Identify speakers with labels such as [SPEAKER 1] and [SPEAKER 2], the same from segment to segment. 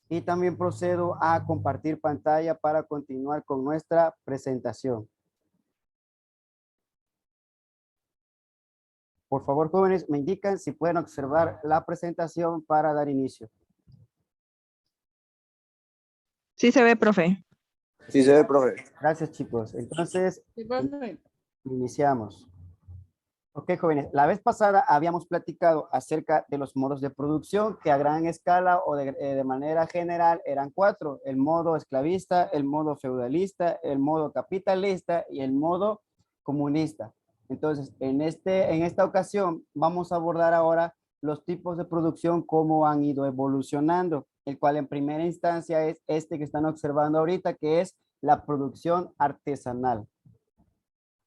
[SPEAKER 1] y también procedo a compartir pantalla para continuar con nuestra presentación. Por favor, jóvenes, me indican si pueden observar la presentación para dar inicio.
[SPEAKER 2] Sí se ve, profe.
[SPEAKER 3] Sí se ve, profe.
[SPEAKER 1] Gracias, chicos. Entonces,
[SPEAKER 4] Sí, profe.
[SPEAKER 1] iniciamos. Ok, jóvenes, la vez pasada habíamos platicado acerca de los modos de producción que a gran escala o de manera general eran 4: el modo esclavista, el modo feudalista, el modo capitalista y el modo comunista. Entonces, en esta ocasión vamos a abordar ahora los tipos de producción, cómo han ido evolucionando, el cual en primera instancia es este que están observando ahorita, que es la producción artesanal.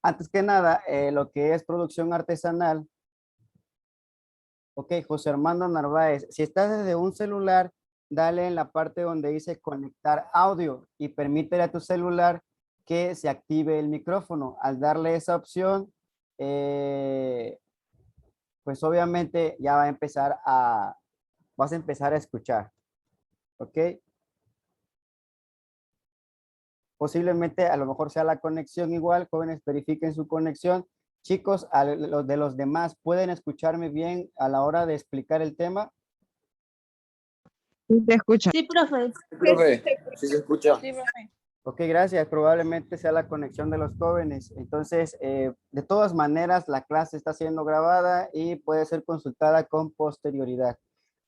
[SPEAKER 1] Antes que nada, lo que es producción artesanal. Ok, José Armando Narváez, si estás desde un celular, dale en la parte donde dice conectar audio y permítele a tu celular que se active el micrófono. Al darle esa opción, pues obviamente ya vas a empezar a escuchar. Ok. Posiblemente a lo mejor sea la conexión igual, jóvenes, verifiquen su conexión. Chicos, los de los demás, ¿pueden escucharme bien a la hora de explicar el tema?
[SPEAKER 2] Sí se escucha.
[SPEAKER 4] Sí, profe.
[SPEAKER 3] Profe, sí se escucha.
[SPEAKER 4] Sí, profe.
[SPEAKER 1] Ok, gracias. Probablemente sea la conexión de los jóvenes. Entonces, de todas maneras, la clase está siendo grabada y puede ser consultada con posterioridad.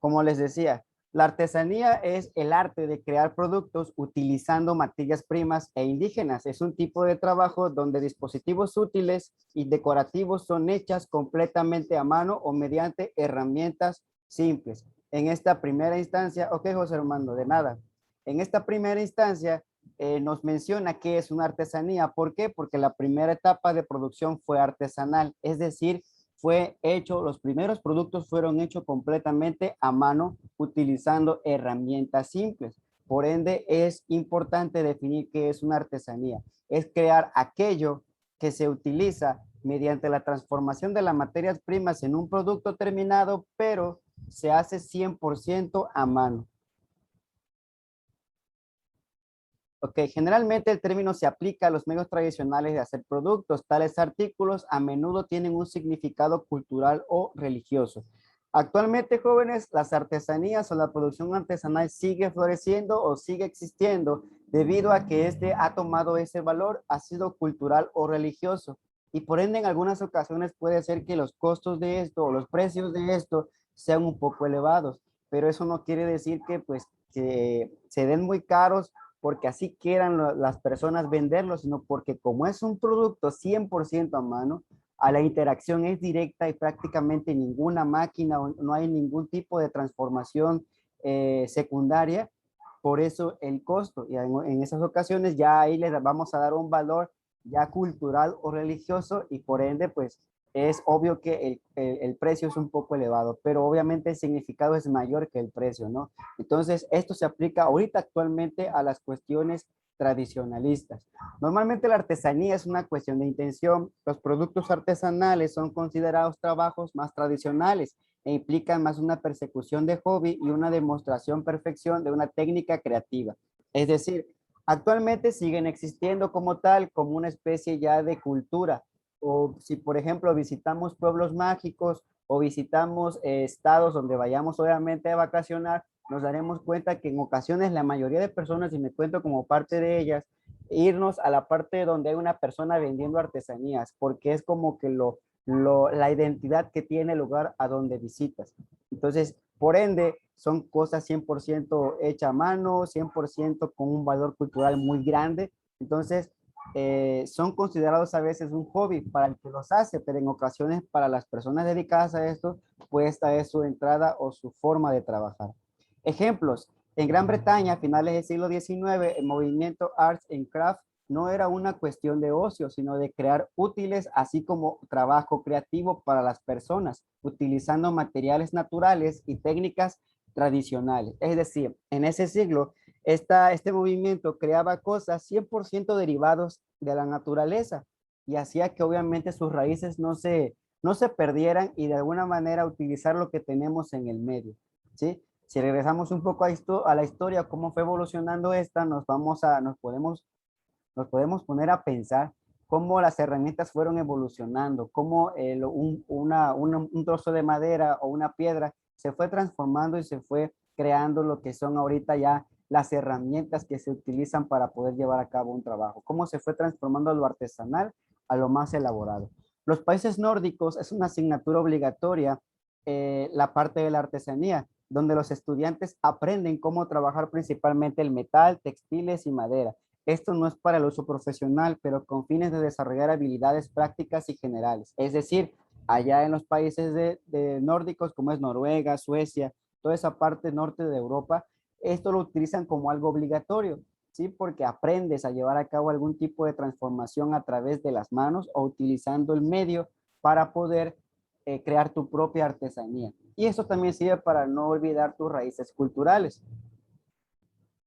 [SPEAKER 1] Como les decía, la artesanía es el arte de crear productos utilizando materias primas e indígenas. Es un tipo de trabajo donde dispositivos útiles y decorativos son hechas completamente a mano o mediante herramientas simples. En esta primera instancia, ok, José Armando, de nada. En esta primera instancia, nos menciona que es una artesanía. ¿Por qué? Porque la primera etapa de producción fue artesanal, es decir, los primeros productos fueron hechos completamente a mano utilizando herramientas simples. Por ende, es importante definir qué es una artesanía. Es crear aquello que se utiliza mediante la transformación de las materias primas en un producto terminado, pero se hace 100% a mano. Ok, generalmente el término se aplica a los medios tradicionales de hacer productos. Tales artículos a menudo tienen un significado cultural o religioso. Actualmente, jóvenes, las artesanías o la producción artesanal sigue floreciendo o sigue existiendo debido a que este ha tomado ese valor, ha sido cultural o religioso. Y por ende, en algunas ocasiones puede ser que los costos de esto o los precios de esto sean un poco elevados, pero eso no quiere decir que pues que se den muy caros porque así quieran las personas venderlo, sino porque como es un producto 100% a mano, a la interacción es directa y prácticamente ninguna máquina, no hay ningún tipo de transformación secundaria, por eso el costo. Y en esas ocasiones ya ahí les vamos a dar un valor ya cultural o religioso y por ende pues es obvio que el precio es un poco elevado, pero obviamente el significado es mayor que el precio, ¿no? Entonces, esto se aplica ahorita actualmente a las cuestiones tradicionalistas. Normalmente la artesanía es una cuestión de intención. Los productos artesanales son considerados trabajos más tradicionales e implican más una persecución de hobby y una demostración perfección de una técnica creativa. Es decir, actualmente siguen existiendo como tal, como una especie ya de cultura. O si, por ejemplo, visitamos pueblos mágicos o visitamos estados donde vayamos obviamente a vacacionar, nos daremos cuenta que en ocasiones la mayoría de personas, y me cuento como parte de ellas, irnos a la parte donde hay una persona vendiendo artesanías, porque es como que la identidad que tiene el lugar a donde visitas. Entonces, por ende, son cosas 100% hechas a mano, 100% con un valor cultural muy grande. Entonces, son considerados a veces un hobby para el que los hace, pero en ocasiones para las personas dedicadas a esto, pues esta es su entrada o su forma de trabajar. Ejemplos, en Gran Bretaña, a finales del siglo XIX, el movimiento Arts and Crafts no era una cuestión de ocio, sino de crear útiles, así como trabajo creativo para las personas, utilizando materiales naturales y técnicas tradicionales. Es decir, en ese siglo, este movimiento creaba cosas 100% derivados de la naturaleza y hacía que obviamente sus raíces no se perdieran y de alguna manera utilizar lo que tenemos en el medio, ¿sí? Si regresamos un poco a la historia, cómo fue evolucionando esta, nos podemos poner a pensar cómo las herramientas fueron evolucionando, cómo un trozo de madera o una piedra se fue transformando y se fue creando lo que son ahorita ya las herramientas que se utilizan para poder llevar a cabo un trabajo, cómo se fue transformando lo artesanal a lo más elaborado. Los países nórdicos es una asignatura obligatoria, la parte de la artesanía, donde los estudiantes aprenden cómo trabajar principalmente el metal, textiles y madera. Esto no es para el uso profesional, pero con fines de desarrollar habilidades prácticas y generales. Es decir, allá en los países de nórdicos, como es Noruega, Suecia, toda esa parte norte de Europa, esto lo utilizan como algo obligatorio, ¿sí? Porque aprendes a llevar a cabo algún tipo de transformación a través de las manos o utilizando el medio para poder crear tu propia artesanía. Y eso también sirve para no olvidar tus raíces culturales.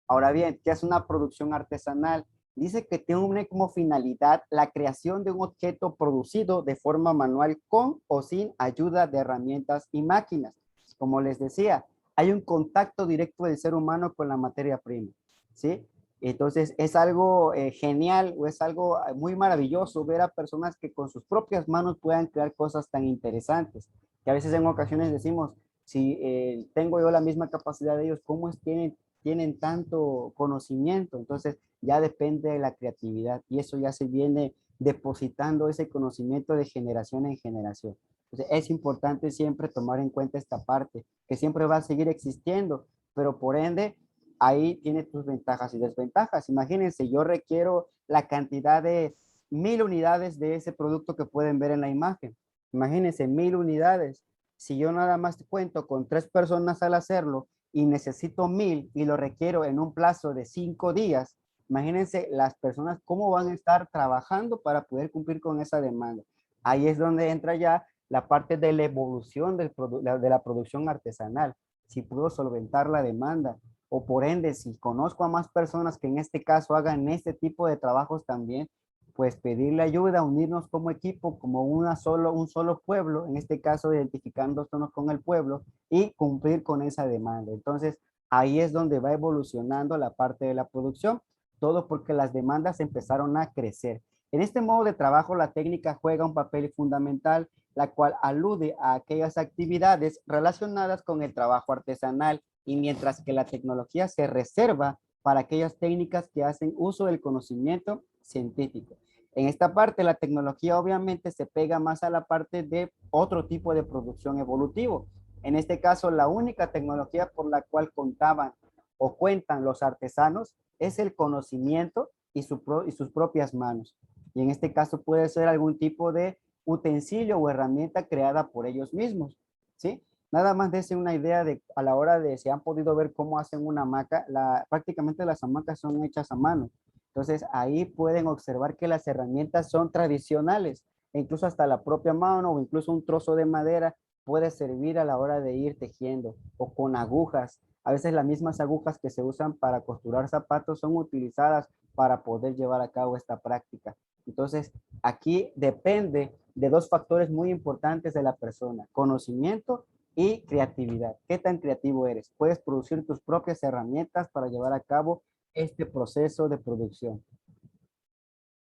[SPEAKER 1] Ahora bien, ¿qué es una producción artesanal? Dice que tiene como finalidad la creación de un objeto producido de forma manual con o sin ayuda de herramientas y máquinas. Como les decía, hay un contacto directo del ser humano con la materia prima, ¿sí? Entonces es algo genial o es algo muy maravilloso ver a personas que con sus propias manos puedan crear cosas tan interesantes, que a veces en ocasiones decimos, si tengo yo la misma capacidad de ellos, ¿cómo es que tienen tanto conocimiento? Entonces ya depende de la creatividad y eso ya se viene depositando ese conocimiento de generación en generación. Entonces es importante siempre tomar en cuenta esta parte, que siempre va a seguir existiendo, pero por ende ahí tiene tus ventajas y desventajas. Imagínense, yo requiero la cantidad de 1000 unidades de ese producto que pueden ver en la imagen. Imagínense, 1000 unidades. Si yo nada más cuento con 3 personas al hacerlo, y necesito 1000 y lo requiero en un plazo de 5 días, imagínense las personas cómo van a estar trabajando para poder cumplir con esa demanda. Ahí es donde entra ya la parte de la evolución de la producción artesanal. Si puedo solventar la demanda o por ende, si conozco a más personas que en este caso hagan este tipo de trabajos también, pues pedirle ayuda, unirnos como equipo, como un solo pueblo, en este caso identificándonos con el pueblo y cumplir con esa demanda. Entonces, ahí es donde va evolucionando la parte de la producción, todo porque las demandas empezaron a crecer. En este modo de trabajo, la técnica juega un papel fundamental, la cual alude a aquellas actividades relacionadas con el trabajo artesanal, y mientras que la tecnología se reserva para aquellas técnicas que hacen uso del conocimiento científico. En esta parte, la tecnología obviamente se pega más a la parte de otro tipo de producción evolutivo. En este caso, la única tecnología por la cual contaban o cuentan los artesanos es el conocimiento y sus propias manos. Y en este caso puede ser algún tipo de utensilio o herramienta creada por ellos mismos, ¿sí? Nada más dése una idea de a la hora de si han podido ver cómo hacen una hamaca, prácticamente las hamacas son hechas a mano. Entonces ahí pueden observar que las herramientas son tradicionales, e incluso hasta la propia mano o incluso un trozo de madera puede servir a la hora de ir tejiendo o con agujas. A veces las mismas agujas que se usan para costurar zapatos son utilizadas para poder llevar a cabo esta práctica. Entonces, aquí depende de 2 factores muy importantes de la persona: conocimiento y creatividad. ¿Qué tan creativo eres? Puedes producir tus propias herramientas para llevar a cabo este proceso de producción.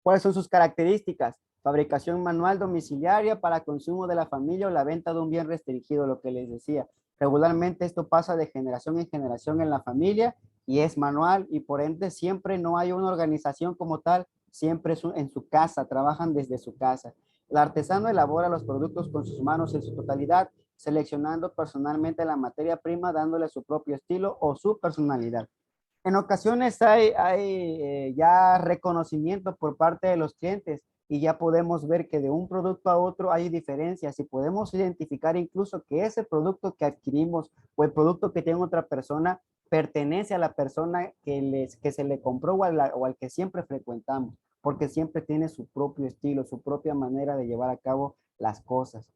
[SPEAKER 1] ¿Cuáles son sus características? Fabricación manual domiciliaria para consumo de la familia o la venta de un bien restringido, lo que les decía. Regularmente esto pasa de generación en generación en la familia y es manual y por ende siempre no hay una organización como tal, siempre es en su casa, trabajan desde su casa. El artesano elabora los productos con sus manos en su totalidad, seleccionando personalmente la materia prima, dándole su propio estilo o su personalidad. En ocasiones hay ya reconocimiento por parte de los clientes y ya podemos ver que de un producto a otro hay diferencias y podemos identificar incluso que ese producto que adquirimos o el producto que tiene otra persona pertenece a la persona que se le compró o al que siempre frecuentamos, porque siempre tiene su propio estilo, su propia manera de llevar a cabo las cosas.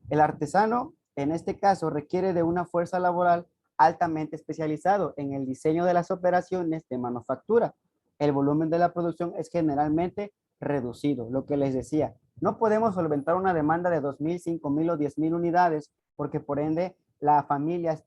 [SPEAKER 1] El artesano, en este caso, requiere de una fuerza laboral altamente especializado en el diseño de las operaciones de manufactura. El volumen de la producción es generalmente reducido, lo que les decía. No podemos solventar una demanda de 2000, 5000 o 10,000 unidades porque por ende la familia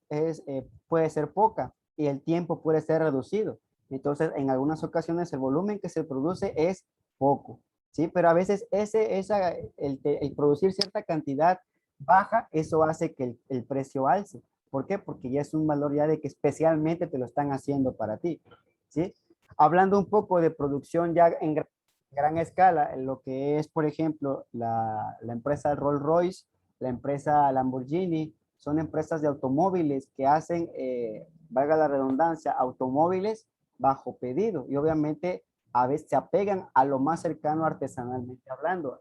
[SPEAKER 1] puede ser poca y el tiempo puede ser reducido. Entonces, en algunas ocasiones el volumen que se produce es poco, ¿sí? Pero a veces el producir cierta cantidad baja, eso hace que el precio alce. ¿Por qué? Porque ya es un valor ya de que especialmente te lo están haciendo para ti, ¿sí? Hablando un poco de producción ya en gran escala, en lo que es, por ejemplo, la empresa Rolls-Royce, la empresa Lamborghini, son empresas de automóviles que hacen, valga la redundancia, automóviles bajo pedido y obviamente a veces se apegan a lo más cercano artesanalmente hablando.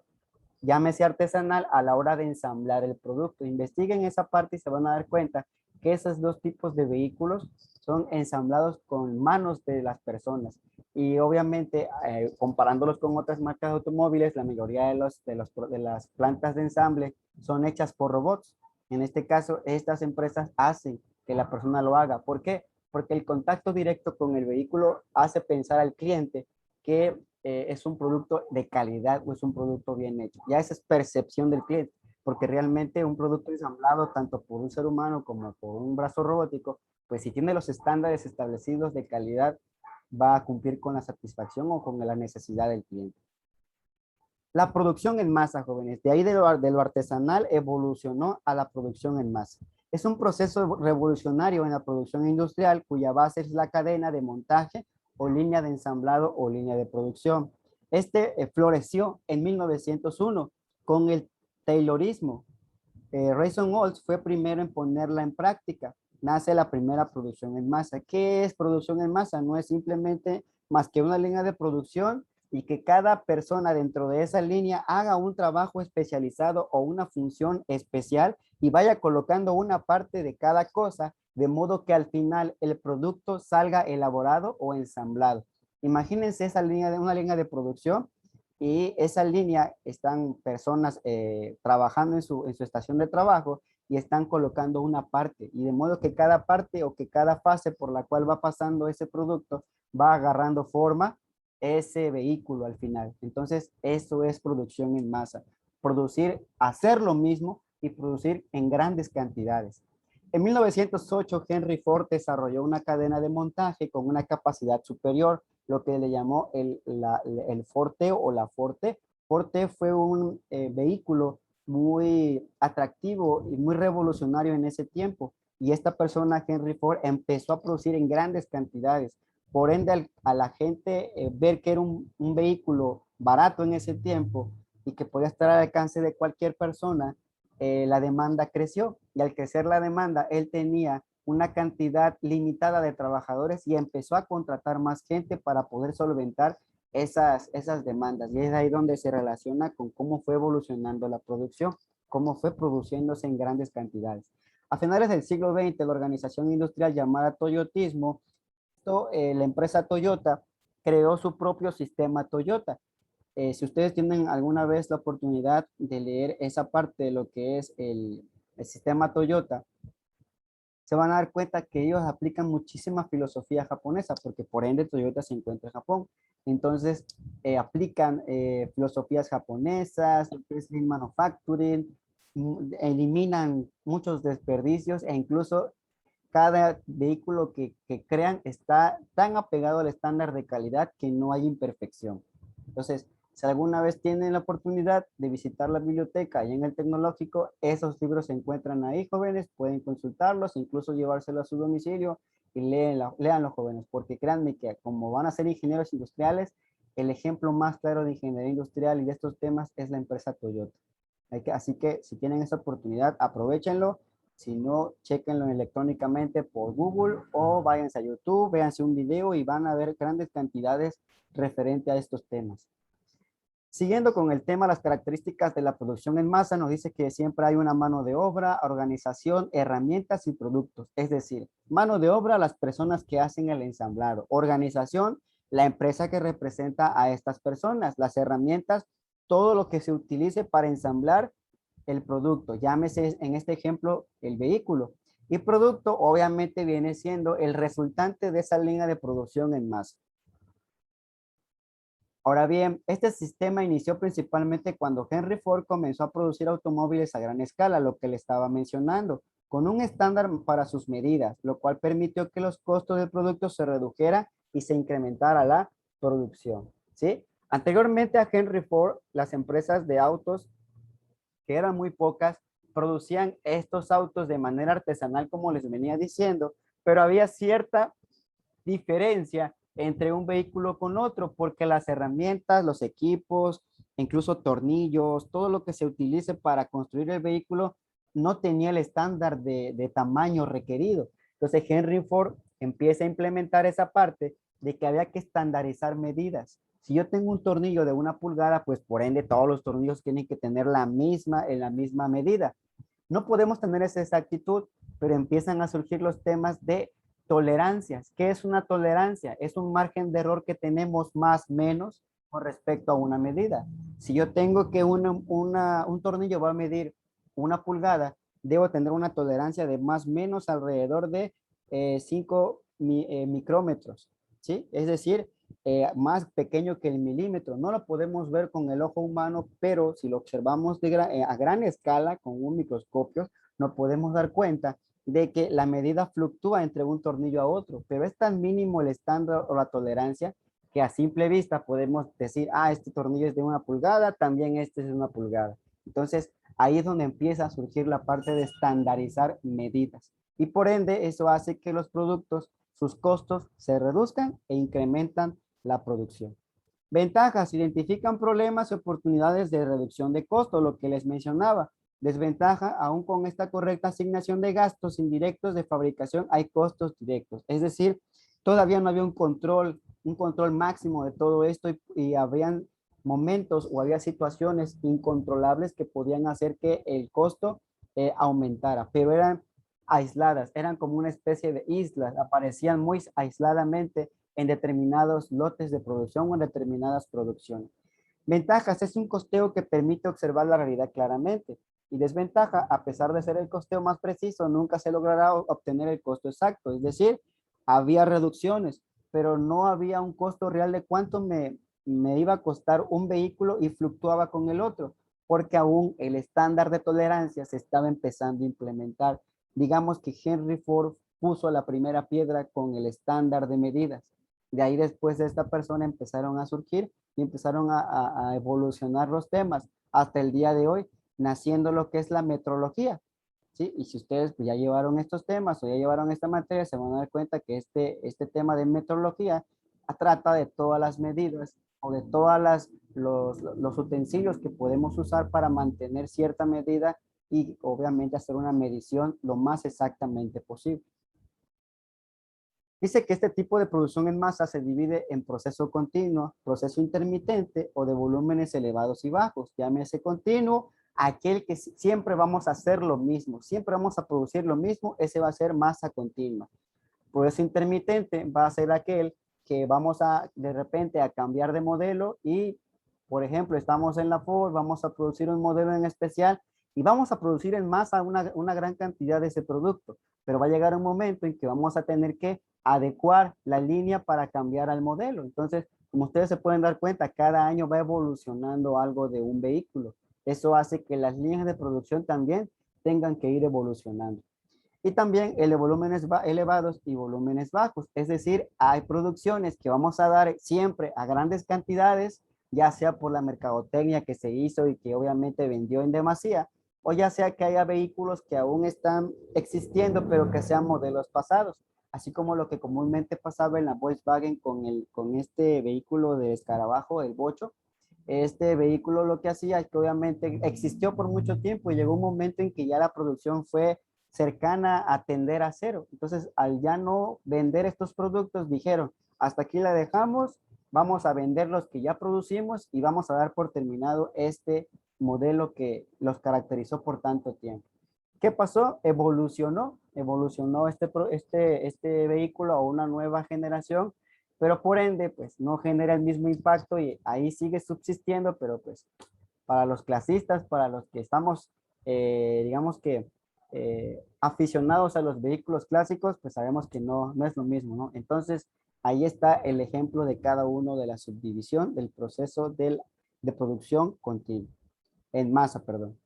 [SPEAKER 1] Llámese artesanal a la hora de ensamblar el producto. Investiguen esa parte y se van a dar cuenta que esos dos tipos de vehículos son ensamblados con manos de las personas. Y obviamente, comparándolos con otras marcas de automóviles, la mayoría de las plantas de ensamble son hechas por robots. En este caso, estas empresas hacen que la persona lo haga. ¿Por qué? Porque el contacto directo con el vehículo hace pensar al cliente que es un producto de calidad o es un producto bien hecho. Ya esa es percepción del cliente, porque realmente un producto ensamblado tanto por un ser humano como por un brazo robótico, pues si tiene los estándares establecidos de calidad, va a cumplir con la satisfacción o con la necesidad del cliente. La producción en masa, jóvenes, de ahí de lo artesanal evolucionó a la producción en masa. Es un proceso revolucionario en la producción industrial cuya base es la cadena de montaje o línea de ensamblado o línea de producción. Floreció en 1901 con el Taylorismo. Rayson Olds fue primero en ponerla en práctica. Nace la primera producción en masa. ¿Qué es producción en masa? No es simplemente más que una línea de producción y que cada persona dentro de esa línea haga un trabajo especializado o una función especial y vaya colocando una parte de cada cosa, de modo que al final el producto salga elaborado o ensamblado. Imagínense una línea de producción y esa línea están personas trabajando en su estación de trabajo y están colocando una parte y de modo que cada parte o que cada fase por la cual va pasando ese producto va agarrando forma ese vehículo al final. Entonces, eso es producción en masa. Producir, hacer lo mismo y producir en grandes cantidades. En 1908, Henry Ford desarrolló una cadena de montaje con una capacidad superior, lo que le llamó el Forte o la Forte. Forte fue un vehículo muy atractivo y muy revolucionario en ese tiempo. Y esta persona, Henry Ford, empezó a producir en grandes cantidades. Por ende, a la gente ver que era un vehículo barato en ese tiempo y que podía estar al alcance de cualquier persona, la demanda creció y al crecer la demanda, él tenía una cantidad limitada de trabajadores y empezó a contratar más gente para poder solventar esas demandas. Y es ahí donde se relaciona con cómo fue evolucionando la producción, cómo fue produciéndose en grandes cantidades. A finales del siglo XX, la organización industrial llamada Toyotismo, la empresa Toyota creó su propio sistema Toyota. Si ustedes tienen alguna vez la oportunidad de leer esa parte de lo que es el sistema Toyota, se van a dar cuenta que ellos aplican muchísima filosofía japonesa, porque por ende Toyota se encuentra en Japón. Entonces, aplican filosofías japonesas, lo que es Lean Manufacturing, eliminan muchos desperdicios e incluso cada vehículo que crean está tan apegado al estándar de calidad que no hay imperfección. Entonces, si alguna vez tienen la oportunidad de visitar la biblioteca y en el tecnológico, esos libros se encuentran ahí, jóvenes, pueden consultarlos, incluso llevárselos a su domicilio y léanlo, jóvenes, porque créanme que como van a ser ingenieros industriales, el ejemplo más claro de ingeniería industrial y de estos temas es la empresa Toyota. Así que si tienen esa oportunidad, aprovechenlo. Si no, chequenlo electrónicamente por Google o váyanse a YouTube, véanse un video y van a ver grandes cantidades referente a estos temas. Siguiendo con el tema, las características de la producción en masa, nos dice que siempre hay una mano de obra, organización, herramientas y productos. Es decir, mano de obra, las personas que hacen el ensamblado. Organización, la empresa que representa a estas personas. Las herramientas, todo lo que se utilice para ensamblar el producto. Llámese en este ejemplo el vehículo. Y producto obviamente viene siendo el resultante de esa línea de producción en masa. Ahora bien, este sistema inició principalmente cuando Henry Ford comenzó a producir automóviles a gran escala, lo que le estaba mencionando. con un estándar para sus medidas, lo cual permitió que los costos del producto se redujeran y se incrementara la producción, ¿sí? Anteriormente a Henry Ford, las empresas de autos, que eran muy pocas, producían estos autos de manera artesanal, como les venía diciendo, pero había cierta diferencia entre un vehículo con otro, porque las herramientas, los equipos, incluso tornillos, todo lo que se utilice para construir el vehículo no tenía el estándar de tamaño requerido. Entonces Henry Ford empieza a implementar esa parte de que había que estandarizar medidas. Si yo tengo un tornillo de 1 pulgada, pues por ende todos los tornillos tienen que tener en la misma medida. No podemos tener esa exactitud, pero empiezan a surgir los temas de tolerancias. ¿Qué es una tolerancia? Es un margen de error que tenemos más o menos con respecto a una medida. Si yo tengo que un tornillo va a medir 1 pulgada, debo tener una tolerancia de más o menos alrededor de 5 micrómetros, ¿sí? Es decir, más pequeño que el milímetro. No lo podemos ver con el ojo humano, pero si lo observamos a gran escala con un microscopio, nos podemos dar cuenta de que la medida fluctúa entre un tornillo a otro, pero es tan mínimo el estándar o la tolerancia que a simple vista podemos decir, ah, este tornillo es de 1 pulgada, también este es de 1 pulgada. Entonces, ahí es donde empieza a surgir la parte de estandarizar medidas. Y por ende, eso hace que los productos, sus costos se reduzcan e incrementan la producción. Ventajas: identifican problemas y oportunidades de reducción de costo, lo que les mencionaba. Desventaja: aún con esta correcta asignación de gastos indirectos de fabricación, hay costos directos. Es decir, todavía no había un control máximo de todo esto y habían momentos o había situaciones incontrolables que podían hacer que el costo aumentara, pero eran aisladas, eran como una especie de islas, aparecían muy aisladamente en determinados lotes de producción o en determinadas producciones. Ventajas: es un costeo que permite observar la realidad claramente. Y desventaja: a pesar de ser el costeo más preciso, nunca se logrará obtener el costo exacto. Es decir, había reducciones, pero no había un costo real de cuánto me iba a costar un vehículo y fluctuaba con el otro, porque aún el estándar de tolerancia se estaba empezando a implementar. Digamos que Henry Ford puso la primera piedra con el estándar de medidas. De ahí, después de esta persona, empezaron a surgir y empezaron a evolucionar los temas hasta el día de hoy, naciendo lo que es la metrología, ¿sí? Y si ustedes pues, ya llevaron estos temas o ya llevaron esta materia, se van a dar cuenta que este tema de metrología trata de todas las medidas o de todos los utensilios que podemos usar para mantener cierta medida y obviamente hacer una medición lo más exactamente posible. Dice que este tipo de producción en masa se divide en proceso continuo, proceso intermitente o de volúmenes elevados y bajos. Llámese continuo, aquel que siempre vamos a hacer lo mismo, siempre vamos a producir lo mismo, ese va a ser masa continua. Proceso intermitente va a ser aquel que vamos a de repente a cambiar de modelo y, por ejemplo, estamos en la Ford, vamos a producir un modelo en especial y vamos a producir en masa una gran cantidad de ese producto, pero va a llegar un momento en que vamos a tener que adecuar la línea para cambiar al modelo. Entonces, como ustedes se pueden dar cuenta, cada año va evolucionando algo de un vehículo. Eso hace que las líneas de producción también tengan que ir evolucionando. Y también el de volúmenes elevados y volúmenes bajos. Es decir, hay producciones que vamos a dar siempre a grandes cantidades, ya sea por la mercadotecnia que se hizo y que obviamente vendió en demasía, o ya sea que haya vehículos que aún están existiendo, pero que sean modelos pasados. Así como lo que comúnmente pasaba en la Volkswagen con este vehículo de escarabajo, el Bocho. Este vehículo lo que hacía es que obviamente existió por mucho tiempo y llegó un momento en que ya la producción fue cercana a tender a cero. Entonces, al ya no vender estos productos, dijeron, hasta aquí la dejamos, vamos a vender los que ya producimos y vamos a dar por terminado este modelo que los caracterizó por tanto tiempo. ¿Qué pasó? Evolucionó este vehículo a una nueva generación, pero por ende, pues no genera el mismo impacto y ahí sigue subsistiendo, pero pues para los clasistas, para los que estamos, digamos que aficionados a los vehículos clásicos, pues sabemos que no es lo mismo, ¿no? Entonces, ahí está el ejemplo de cada uno de la subdivisión del proceso de producción continua, en masa, perdón.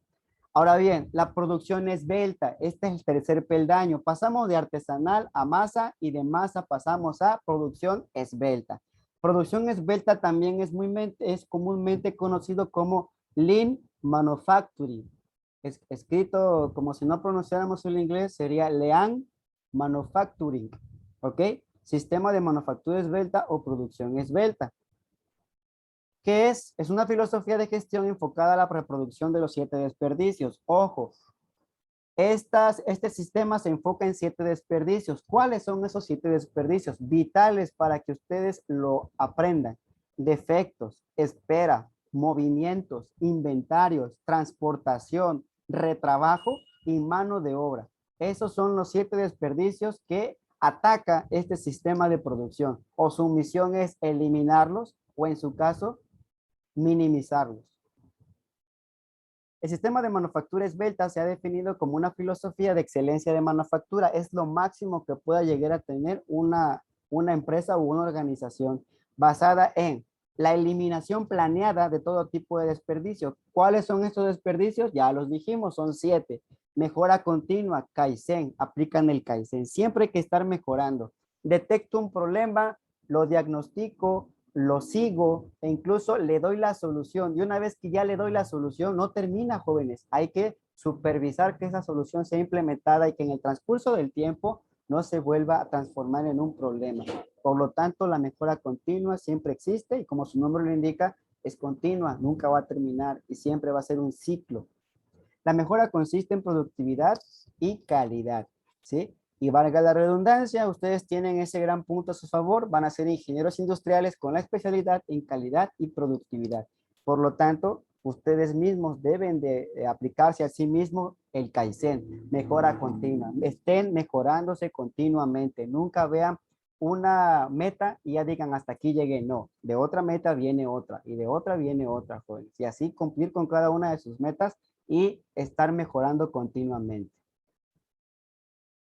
[SPEAKER 1] Ahora bien, la producción esbelta, este es el tercer peldaño. Pasamos de artesanal a masa y de masa pasamos a producción esbelta. Producción esbelta también es comúnmente conocido como lean manufacturing. Escrito como si no pronunciáramos el inglés, sería lean manufacturing. ¿Ok? Sistema de manufactura esbelta o producción esbelta. ¿Qué es? Es una filosofía de gestión enfocada a la reproducción de los 7 desperdicios. Ojo, este sistema se enfoca en 7 desperdicios. ¿Cuáles son esos 7 desperdicios? Vitales para que ustedes lo aprendan. Defectos, espera, movimientos, inventarios, transportación, retrabajo y mano de obra. Esos son los 7 desperdicios que ataca este sistema de producción. O su misión es eliminarlos o en su caso, minimizarlos. El sistema de manufactura esbelta se ha definido como una filosofía de excelencia de manufactura. Es lo máximo que pueda llegar a tener una empresa o una organización basada en la eliminación planeada de todo tipo de desperdicios. ¿Cuáles son estos desperdicios? Ya los dijimos, son 7. Mejora continua, Kaizen, aplican el Kaizen. Siempre hay que estar mejorando. Detecto un problema, lo diagnostico, lo sigo e incluso le doy la solución. Y una vez que ya le doy la solución, no termina, jóvenes. Hay que supervisar que esa solución sea implementada y que en el transcurso del tiempo no se vuelva a transformar en un problema. Por lo tanto, la mejora continua siempre existe y como su nombre lo indica, es continua, nunca va a terminar y siempre va a ser un ciclo. La mejora consiste en productividad y calidad, ¿sí? Y valga la redundancia, ustedes tienen ese gran punto a su favor, van a ser ingenieros industriales con la especialidad en calidad y productividad. Por lo tanto, ustedes mismos deben de aplicarse a sí mismos el Kaizen, mejora continua. Estén mejorándose continuamente, nunca vean una meta y ya digan hasta aquí llegué, no. De otra meta viene otra y de otra viene otra, jóvenes. Y así cumplir con cada una de sus metas y estar mejorando continuamente.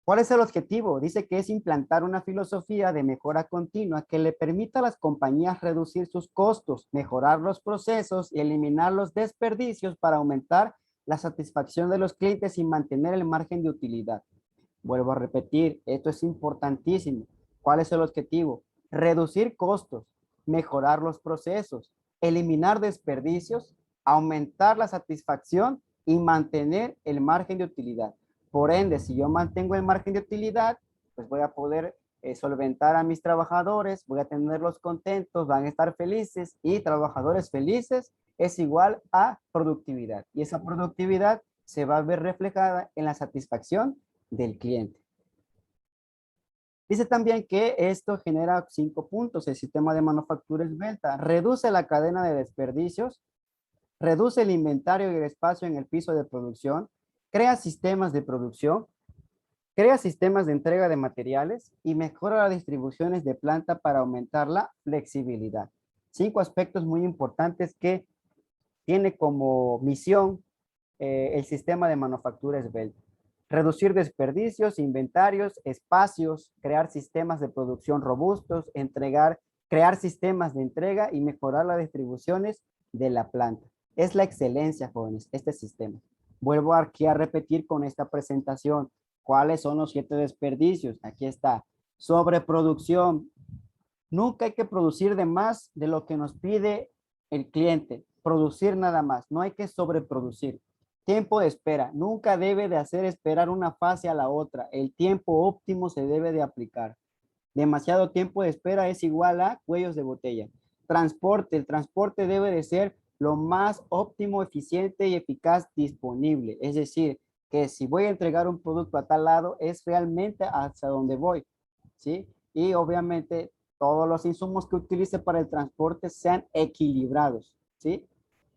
[SPEAKER 1] ¿Cuál es el objetivo? Dice que es implantar una filosofía de mejora continua que le permita a las compañías reducir sus costos, mejorar los procesos y eliminar los desperdicios para aumentar la satisfacción de los clientes y mantener el margen de utilidad. Vuelvo a repetir, esto es importantísimo. ¿Cuál es el objetivo? Reducir costos, mejorar los procesos, eliminar desperdicios, aumentar la satisfacción y mantener el margen de utilidad. Por ende, si yo mantengo el margen de utilidad, pues voy a poder solventar a mis trabajadores, voy a tenerlos contentos, van a estar felices y trabajadores felices es igual a productividad. Y esa productividad se va a ver reflejada en la satisfacción del cliente. Dice también que esto genera 5 puntos. El sistema de manufactura esbelta reduce la cadena de desperdicios, reduce el inventario y el espacio en el piso de producción, crea sistemas de producción, crea sistemas de entrega de materiales y mejora las distribuciones de planta para aumentar la flexibilidad. 5 aspectos muy importantes que tiene como misión el sistema de manufactura esbelta. Reducir desperdicios, inventarios, espacios, crear sistemas de producción robustos, crear sistemas de entrega y mejorar las distribuciones de la planta. Es la excelencia, jóvenes, este sistema. Vuelvo aquí a repetir con esta presentación. ¿Cuáles son los 7 desperdicios? Aquí está. Sobreproducción. Nunca hay que producir de más de lo que nos pide el cliente. Producir nada más. No hay que sobreproducir. Tiempo de espera. Nunca debe de hacer esperar una fase a la otra. El tiempo óptimo se debe de aplicar. Demasiado tiempo de espera es igual a cuellos de botella. Transporte. El transporte debe de ser lo más óptimo, eficiente y eficaz disponible. Es decir, que si voy a entregar un producto a tal lado, es realmente hacia donde voy, ¿sí? Y obviamente todos los insumos que utilice para el transporte sean equilibrados, ¿sí?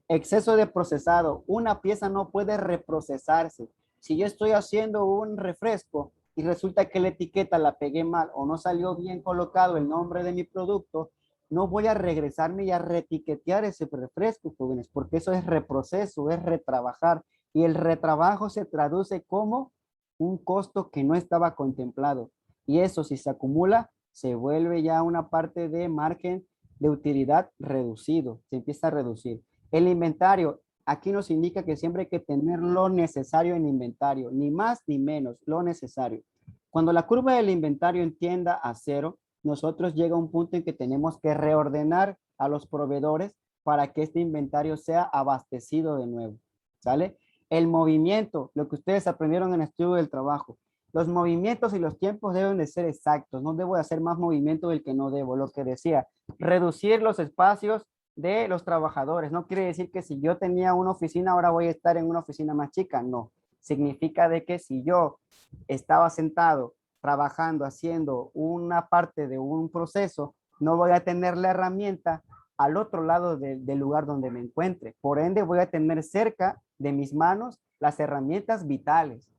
[SPEAKER 1] Exceso de procesado. Una pieza no puede reprocesarse. Si yo estoy haciendo un refresco y resulta que la etiqueta la pegué mal o no salió bien colocado el nombre de mi producto, no voy a regresarme y a reetiquetear ese refresco, jóvenes, porque eso es reproceso, es retrabajar. Y el retrabajo se traduce como un costo que no estaba contemplado. Y eso, si se acumula, se vuelve ya una parte de margen de utilidad reducido, se empieza a reducir. El inventario, aquí nos indica que siempre hay que tener lo necesario en inventario, ni más ni menos, lo necesario. Cuando la curva del inventario tienda a cero, nosotros llega a un punto en que tenemos que reordenar a los proveedores para que este inventario sea abastecido de nuevo, ¿sale? El movimiento, lo que ustedes aprendieron en el estudio del trabajo, los movimientos y los tiempos deben de ser exactos, no debo de hacer más movimiento del que no debo, lo que decía, reducir los espacios de los trabajadores, no quiere decir que si yo tenía una oficina ahora voy a estar en una oficina más chica, no, significa de que si yo estaba sentado trabajando, haciendo una parte de un proceso, no voy a tener la herramienta al otro lado del lugar donde me encuentre. Por ende, voy a tener cerca de mis manos las herramientas vitales.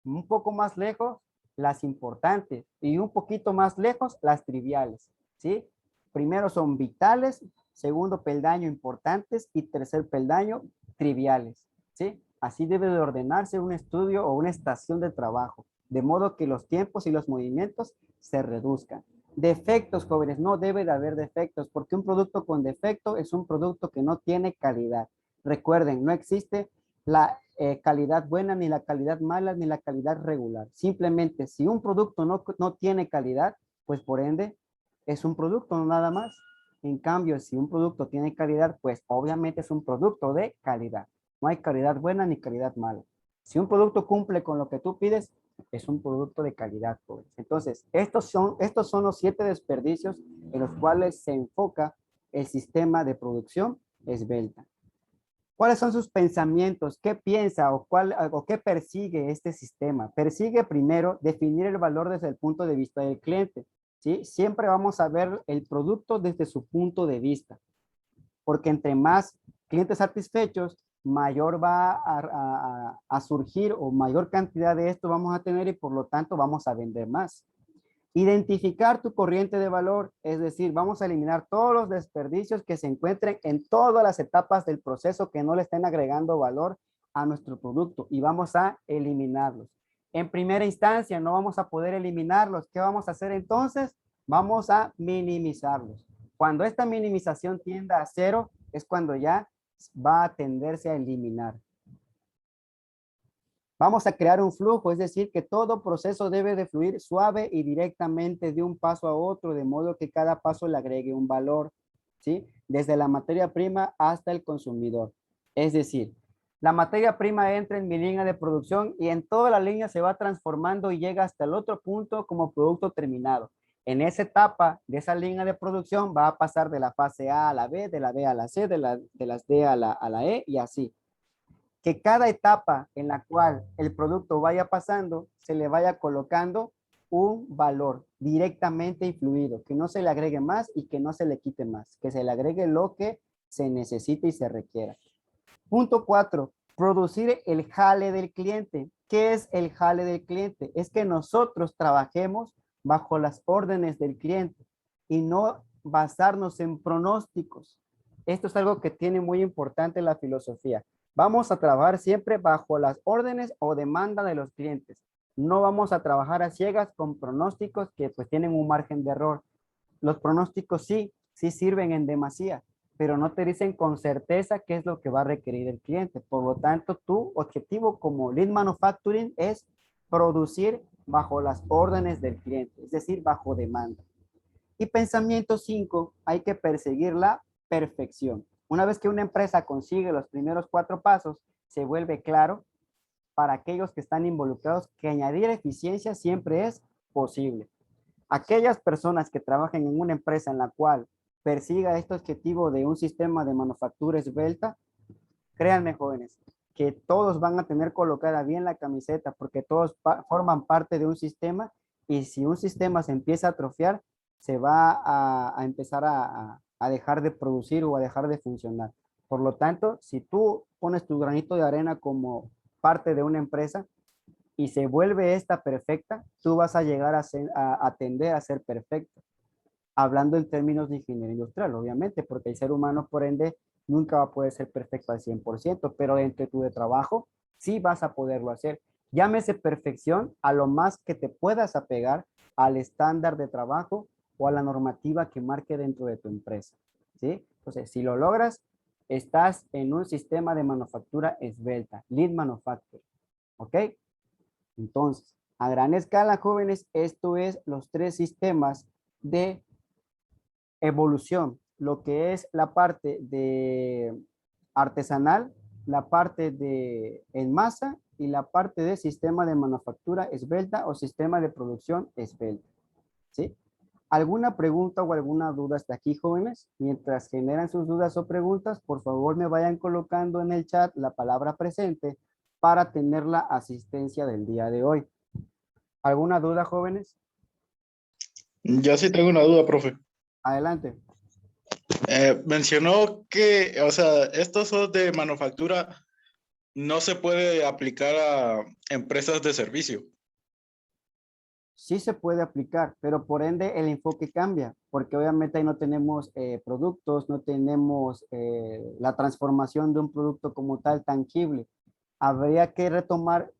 [SPEAKER 1] Un poco más lejos, las importantes. Y un poquito más lejos, las triviales. ¿Sí? Primero son vitales, segundo peldaño importantes y tercer peldaño triviales. ¿Sí? Así debe de ordenarse un estudio o una estación de trabajo, de modo que los tiempos y los movimientos se reduzcan. Defectos, jóvenes, no debe de haber defectos, porque un producto con defecto es un producto que no tiene calidad. Recuerden, no existe la calidad buena, ni la calidad mala, ni la calidad regular. Simplemente, si un producto no tiene calidad, pues por ende es un producto, no nada más. En cambio, si un producto tiene calidad, pues obviamente es un producto de calidad. No hay calidad buena ni calidad mala. Si un producto cumple con lo que tú pides, es un producto de calidad, jóvenes. Entonces, estos son los 7 desperdicios en los cuales se enfoca el sistema de producción esbelta. ¿Cuáles son sus pensamientos? ¿Qué piensa o qué persigue este sistema? Persigue primero definir el valor desde el punto de vista del cliente, ¿sí? Siempre vamos a ver el producto desde su punto de vista, porque entre más clientes satisfechos, mayor va a surgir o mayor cantidad de esto vamos a tener y por lo tanto vamos a vender más. Identificar tu corriente de valor, es decir, vamos a eliminar todos los desperdicios que se encuentren en todas las etapas del proceso que no le estén agregando valor a nuestro producto y vamos a eliminarlos. En primera instancia no vamos a poder eliminarlos. ¿Qué vamos a hacer entonces? Vamos a minimizarlos. Cuando esta minimización tienda a cero es cuando ya va a tenderse a eliminar. Vamos a crear un flujo, es decir, que todo proceso debe de fluir suave y directamente de un paso a otro, de modo que cada paso le agregue un valor, ¿sí? Desde la materia prima hasta el consumidor. Es decir, la materia prima entra en mi línea de producción y en toda la línea se va transformando y llega hasta el otro punto como producto terminado. En esa etapa de esa línea de producción va a pasar de la fase A a la B, de la B a la C, de las D a la E y así. Que cada etapa en la cual el producto vaya pasando, se le vaya colocando un valor directamente influido, que no se le agregue más y que no se le quite más, que se le agregue lo que se necesite y se requiera. Punto 4, producir el jale del cliente. ¿Qué es el jale del cliente? Es que nosotros trabajemos bajo las órdenes del cliente y no basarnos en pronósticos. Esto es algo que tiene muy importante la filosofía. Vamos a trabajar siempre bajo las órdenes o demanda de los clientes. No vamos a trabajar a ciegas con pronósticos que pues tienen un margen de error. Los pronósticos sí sirven en demasía, pero no te dicen con certeza qué es lo que va a requerir el cliente. Por lo tanto, tu objetivo como Lean Manufacturing es producir bajo las órdenes del cliente, es decir, bajo demanda. Y pensamiento 5, hay que perseguir la perfección. Una vez que una empresa consigue los primeros 4 pasos, se vuelve claro para aquellos que están involucrados que añadir eficiencia siempre es posible. Aquellas personas que trabajen en una empresa en la cual persiga este objetivo de un sistema de manufactura esbelta, créanme jóvenes, que todos van a tener colocada bien la camiseta porque todos forman parte de un sistema y si un sistema se empieza a atrofiar, se va a empezar a dejar de producir o a dejar de funcionar. Por lo tanto, si tú pones tu granito de arena como parte de una empresa y se vuelve esta perfecta, tú vas a llegar a tender a ser perfecto. Hablando en términos de ingeniería industrial, obviamente, porque el ser humano, por ende, nunca va a poder ser perfecto al 100%, pero entre tu de trabajo, sí vas a poderlo hacer. Llámese perfección a lo más que te puedas apegar al estándar de trabajo o a la normativa que marque dentro de tu empresa, ¿sí? Entonces, si lo logras, estás en un sistema de manufactura esbelta, Lean Manufacturing, ¿ok? Entonces, a gran escala, jóvenes, esto es los tres sistemas de evolución, lo que es la parte de artesanal, la parte de en masa y la parte de sistema de manufactura esbelta o sistema de producción esbelta, ¿sí? ¿Alguna pregunta o alguna duda hasta aquí, jóvenes? Mientras generan sus dudas o preguntas, por favor me vayan colocando en el chat la palabra presente para tener la asistencia del día de hoy. ¿Alguna duda, jóvenes?
[SPEAKER 4] Yo sí tengo una duda, profe.
[SPEAKER 1] Adelante.
[SPEAKER 4] Mencionó que, o sea, estos son de manufactura, no se puede aplicar a empresas de servicio.
[SPEAKER 1] Sí se puede aplicar, pero por ende el enfoque cambia, porque obviamente ahí no tenemos productos, no tenemos la transformación de un producto como tal tangible. Habría que retomar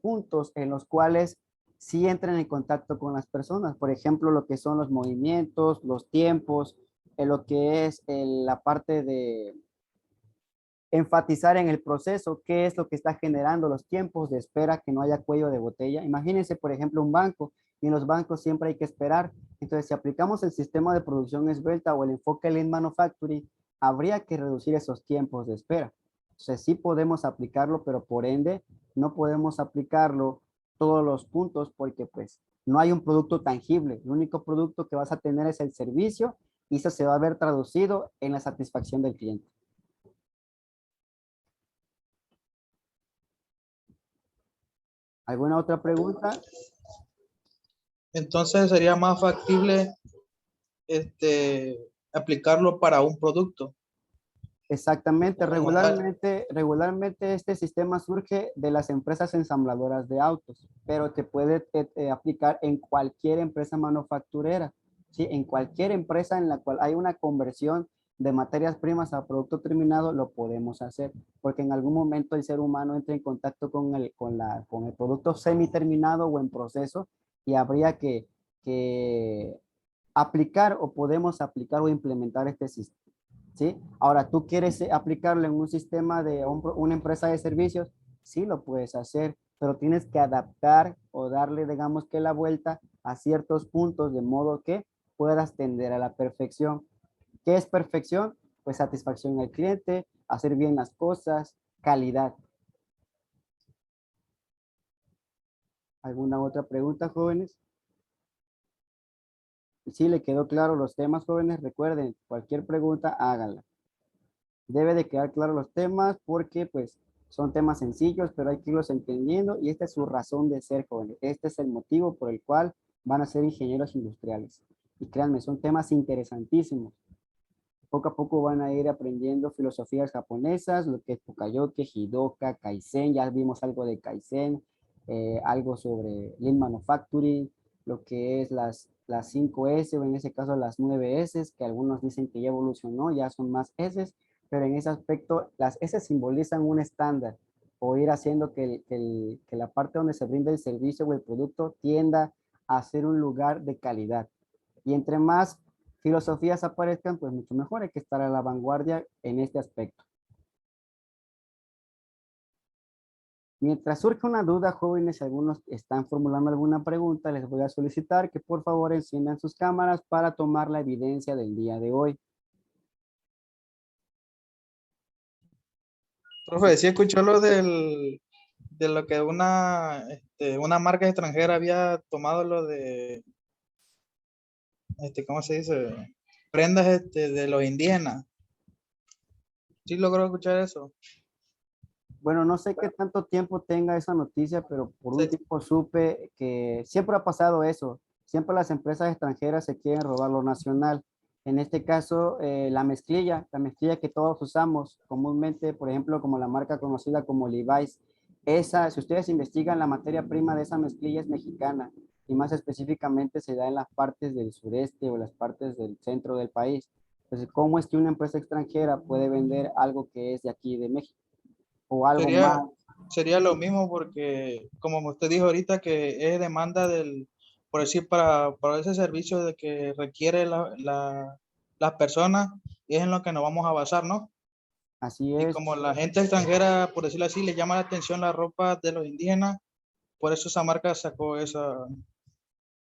[SPEAKER 1] puntos en los cuales sí entren en contacto con las personas. Por ejemplo, lo que son los movimientos, los tiempos, lo que es la parte de enfatizar en el proceso, qué es lo que está generando los tiempos de espera, que no haya cuello de botella. Imagínense, por ejemplo, un banco, y en los bancos siempre hay que esperar. Entonces, si aplicamos el sistema de producción esbelta o el enfoque Lean Manufacturing, habría que reducir esos tiempos de espera. Entonces, sí podemos aplicarlo, pero por ende, no podemos aplicarlo todos los puntos porque pues no hay un producto tangible. El único producto que vas a tener es el servicio y eso se va a ver traducido en la satisfacción del cliente. ¿Alguna otra pregunta?
[SPEAKER 5] Entonces sería más factible aplicarlo para un producto.
[SPEAKER 1] Exactamente,
[SPEAKER 5] Como tal.
[SPEAKER 1] regularmente este sistema surge de las empresas ensambladoras de autos, pero te puede aplicar en cualquier empresa manufacturera, ¿sí? En cualquier empresa en la cual hay una conversión de materias primas a producto terminado, lo podemos hacer, porque en algún momento el ser humano entra en contacto con el producto semi-terminado o en proceso y habría que aplicar o podemos aplicar o implementar este sistema. ¿Sí? Ahora, ¿tú quieres aplicarlo en un sistema de una empresa de servicios? Sí, lo puedes hacer, pero tienes que adaptar o darle, digamos que la vuelta a ciertos puntos de modo que puedas tender a la perfección. ¿Qué es perfección? Pues satisfacción al cliente, hacer bien las cosas, calidad. ¿Alguna otra pregunta, jóvenes? Si le quedó claro los temas, jóvenes, recuerden, cualquier pregunta, háganla. Debe de quedar claro los temas porque pues son temas sencillos, pero hay que irlos entendiendo y esta es su razón de ser, jóvenes. Este es el motivo por el cual van a ser ingenieros industriales. Y créanme, son temas interesantísimos. Poco a poco van a ir aprendiendo filosofías japonesas, lo que es Pukayoke, Hidoka, Kaizen, ya vimos algo de Kaizen, algo sobre Lean Manufacturing, lo que es las 5S o en ese caso las 9S, que algunos dicen que ya evolucionó, ya son más S, pero en ese aspecto las S simbolizan un estándar o ir haciendo que la parte donde se brinda el servicio o el producto tienda a ser un lugar de calidad. Y entre más filosofías aparezcan, pues mucho mejor, hay que estar a la vanguardia en este aspecto. Mientras surge una duda, jóvenes, algunos están formulando alguna pregunta, les voy a solicitar que por favor enciendan sus cámaras para tomar la evidencia del día de hoy.
[SPEAKER 5] Profe, ¿sí escuchó lo de lo que una marca extranjera había tomado lo de, ¿cómo se dice? Prendas de los indígenas. ¿Sí logró escuchar eso?
[SPEAKER 1] Bueno, no sé qué tanto tiempo tenga esa noticia, pero por un
[SPEAKER 5] Sí.
[SPEAKER 1] tiempo supe que siempre ha pasado eso. Siempre las empresas extranjeras se quieren robar lo nacional. En este caso, la mezclilla que todos usamos comúnmente, por ejemplo, como la marca conocida como Levi's. Esa, si ustedes investigan, la materia prima de esa mezclilla es mexicana y más específicamente se da en las partes del sureste o las partes del centro del país. Entonces, ¿cómo es que una empresa extranjera puede vender algo que es de aquí de México? O algo
[SPEAKER 5] Sería,
[SPEAKER 1] más.
[SPEAKER 5] sería lo mismo porque, como usted dijo ahorita, que es demanda por decir, para ese servicio de que requiere las personas, y es en lo que nos vamos a basar, ¿no?
[SPEAKER 1] Así
[SPEAKER 5] Y
[SPEAKER 1] es.
[SPEAKER 5] como la gente extranjera, por decirlo así, le llama la atención la ropa de los indígenas, por eso esa marca sacó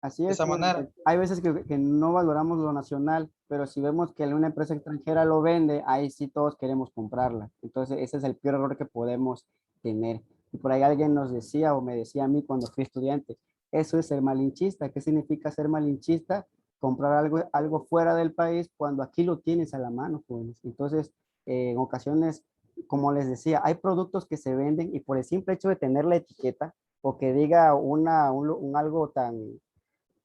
[SPEAKER 1] Así es,
[SPEAKER 5] esa
[SPEAKER 1] jóvenes.
[SPEAKER 5] manera.
[SPEAKER 1] Hay veces que no valoramos lo nacional, pero si vemos que una empresa extranjera lo vende, ahí sí todos queremos comprarla. Entonces, ese es el peor error que podemos tener. Y por ahí alguien nos decía o me decía a mí cuando fui estudiante, eso es ser malinchista. ¿Qué significa ser malinchista? Comprar algo fuera del país cuando aquí lo tienes a la mano, jóvenes. Entonces, en ocasiones, como les decía, hay productos que se venden y por el simple hecho de tener la etiqueta o que diga un algo tan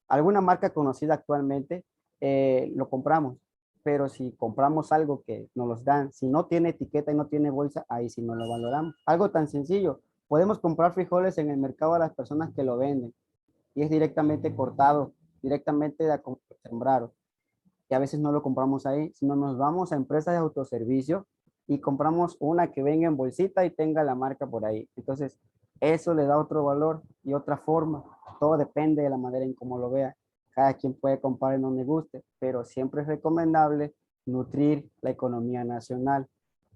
[SPEAKER 1] alguna marca conocida actualmente, lo compramos. Pero si compramos algo que nos los dan, si no tiene etiqueta y no tiene bolsa, ahí sí no lo valoramos. Algo tan sencillo. Podemos comprar frijoles en el mercado a las personas que lo venden y es directamente cortado, directamente de como sembrado. Y a veces no lo compramos ahí, sino nos vamos a empresas de autoservicio y compramos una que venga en bolsita y tenga la marca por ahí. Entonces, eso le da otro valor y otra forma. Todo depende de la manera en cómo lo vea. Cada quien puede comprar en donde guste, pero siempre es recomendable nutrir la economía nacional,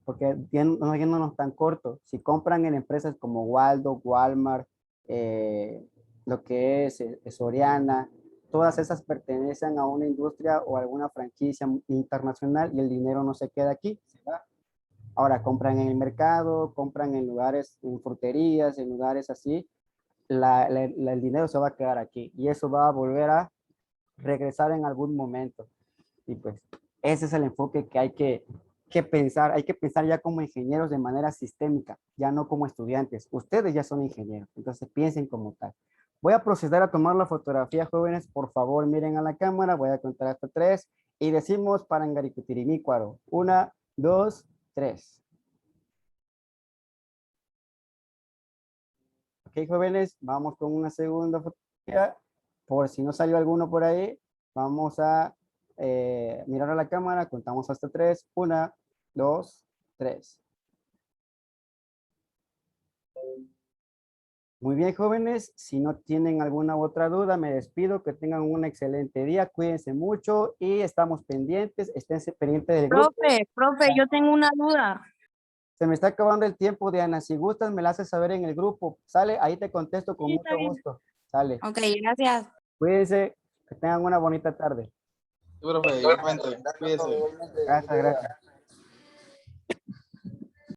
[SPEAKER 1] porque no yéndonos tan corto. Si compran en empresas como Waldo, Walmart, lo que es Soriana, todas esas pertenecen a una industria o alguna franquicia internacional y el dinero no se queda aquí, se va. Ahora compran en el mercado, compran en lugares, en fruterías, en lugares así, el dinero se va a quedar aquí y eso va a volver a regresar en algún momento. Y pues ese es el enfoque que hay que pensar ya como ingenieros de manera sistémica, ya no como estudiantes. Ustedes ya son ingenieros, entonces piensen como tal. Voy a proceder a tomar la fotografía, jóvenes. Por favor, miren a la cámara. Voy a contar hasta 3 y decimos Parangaricutirimícuaro. 1, 2, 3. Ok, jóvenes, vamos con una segunda fotografía. Por si no salió alguno por ahí, vamos a mirar a la cámara. Contamos hasta 3. 1, 2, 3. Muy bien, jóvenes. Si no tienen alguna otra duda, me despido. Que tengan un excelente día. Cuídense mucho y estamos pendientes. Estén pendientes del grupo.
[SPEAKER 6] Profe, yo tengo una duda.
[SPEAKER 1] Se me está acabando el tiempo, Diana. Si gustas, me la haces saber en el grupo. ¿Sale? Ahí te contesto con
[SPEAKER 6] Sí, está
[SPEAKER 1] mucho
[SPEAKER 6] bien.
[SPEAKER 1] gusto. Sale.
[SPEAKER 6] Ok, gracias.
[SPEAKER 1] Cuídense. Que tengan una bonita tarde.
[SPEAKER 5] Sí, profe, igualmente, cuídese.
[SPEAKER 1] Gracias, gracias.